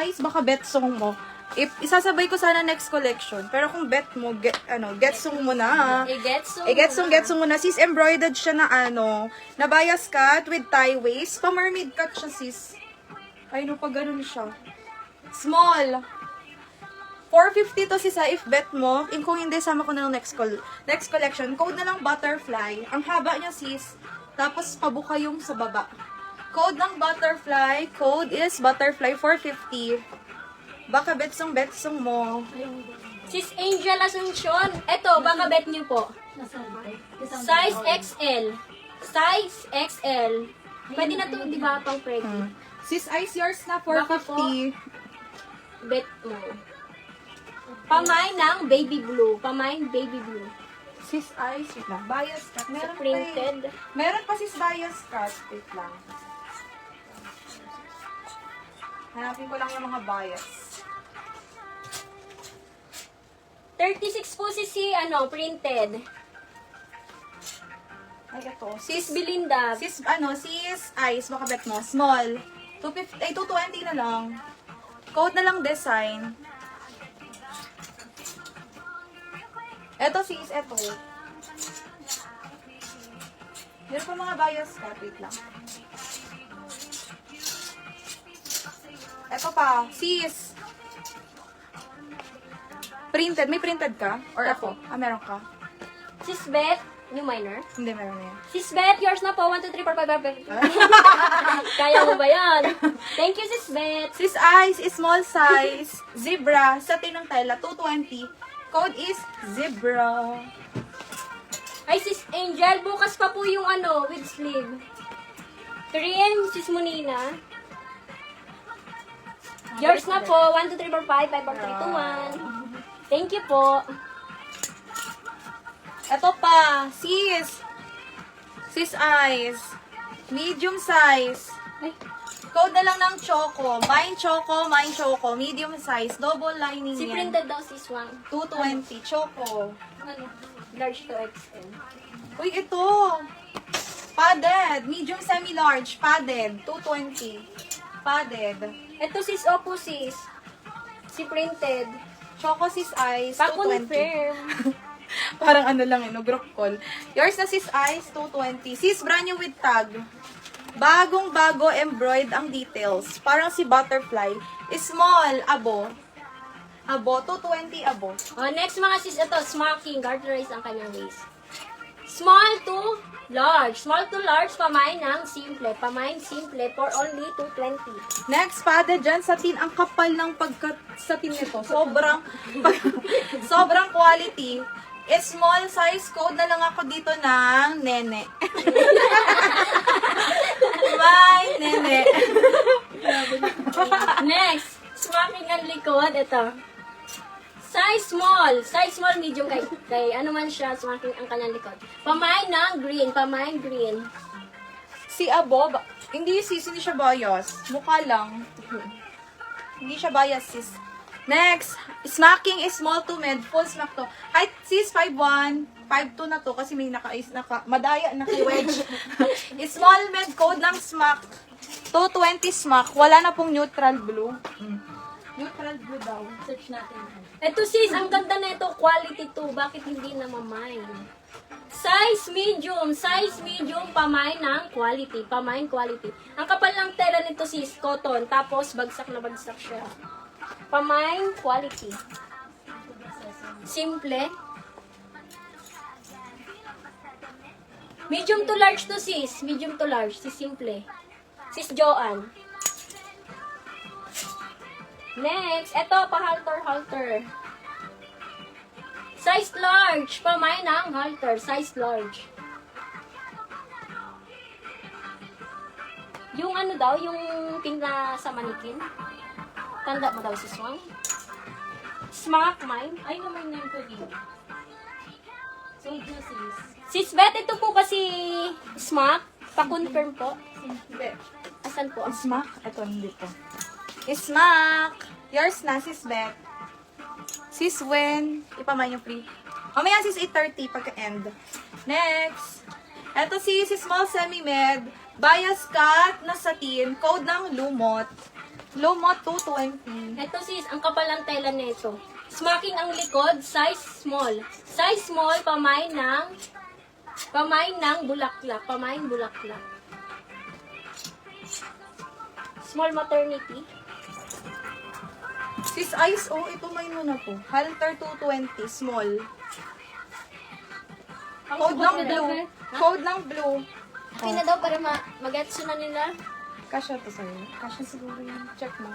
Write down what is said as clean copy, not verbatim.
Ice, baka bet song mo. Isasabay ko sana next collection. Pero kung bet mo, get song mo na. Get song mo na. Sis, embroidered siya na na bias cut with tie waist. Pa-mermaid cut siya, sis. Ay, no, pag ganun siya. Small. 450 to, sis, if bet mo. Kung hindi, sama ko na ng next collection. Code na lang butterfly. Ang haba niya, sis. Tapos, pabuka yung sa baba. Code ng butterfly. Code is butterfly 450. Baka betsong mo. Sis Angel Asuncion. Eto, baka bet niyo po. Size XL. Size XL. Pwede na to, di ba, pang pregnant? Sis Ice, yours na 450. Bet mo. Pamay ng baby blue. Sis Ice, wait lang. Bias cut. Meron Printed. Meron pa sis bias cut. Wait lang. Hanapin ko lang yung mga bias. 36 po si printed. Ay, ito. Sis Belinda. Sis Ice, baka bet mo. Small. 220 na lang. Code na lang design. Eto sis, eto. Meron pa mga bias cut. Wait lang. Eto pa, sis. Printed. May printed ka? Or ako? Meron ka? Sis Beth, new minor. Hindi, meron na yan. Sis Beth, yours na po. 1, 2, 3, 4, 5, 5. Kaya mo ba yan? Thank you, Sis Beth. Sis Ice, small size. Zebra. Sa tinang tela, 220. Code is zebra. Ay, Sis Angel, bukas pa po yung with sleeve. Korean, Sis Monina. Yours na po. 1, 2, 3, 4, 5, 5, 4, 3, 2, 1. Thank you po. Ito pa, sis. Sis Ice. Medium size. Code na lang ng choco. Mine choco. Medium size. Double lining Si yan. printed daw, Sis Wang. 220. Choco. Large to XL. Uy, ito. Padded. Medium semi-large. Padded. 220. Padded. Ito, Sis Opo, Sis. Si printed. Choco sis Ice. 220. Pa-confirm. Parang lang, group call. Yours na sis Ice, 220. Sis, brand new with tag. Bagong-bago embroid ang details. Parang si butterfly. Small, abo. 220 abo. Next mga sis, ito, smacking. Garterize ang kanyang waist. Small to large. Small to large, pamain ng simple. Pamain simple for only 220. Next, padded dyan, satin. Ang kapal ng pagka-satin nito. Sobrang quality. Small size, code na lang ako dito ng nene. Bye, nene. Next, smacking ang likod. Ito. Size small. Size small, medium kay ano man siya, smacking ang kanyang likod. Pamain ng green. Pamain green. Si Abo, hindi sis, hindi siya bias. Mukha lang. Hindi siya bias, sis. Next, smacking is small to mid, full smack to. Height, sis, 5'1", 5'2 na to kasi may madaya na kay wedge. Small mid, code lang smack. 220 smack, wala na pong neutral blue. Neutral blue daw. Search natin. Ito sis, ang ganda na ito, quality 2. Bakit hindi na mamain? Size medium, pamain ng quality. Pamain quality. Ang kapal ng tela nito sis, cotton. Tapos, bagsak na bagsak siya. Pamain quality. Simple. Medium to large to sis. Medium to large. Sis simple. Sis Joanne. Next, eto, pa-halter. Size large. Pamain ng halter. Size large. Yung ano daw, yung tingla sa manikin. Tanda mo daw si Swang. Smack mine. Ay, naman name ko dito. So, sis. Sis Beth, ito po ba si Smack? Pa-confirm po. Hindi. Asan po? Smack? Ito, hindi po. Smack! Yours na, sis Beth. Sis Wen. Ipamay yung free. Mamaya sis 8:30 pagka-end. Next. Ito si small semi-med. Bias cut na satin. Code ng Lumot. Lumot 220. Ito sis, ang kapal ng tela nito. Smacking ang likod, size small. Size small, pamain ng bulaklak. Pamain bulaklak. Small maternity. Sis Ice, oh, ito may mo na to. Halter 220, small. Code ng blue. Code ng blue. Okay na daw para mag-gets na nila. Kasha to sa'yo. Kasha siguro yan. Check mo.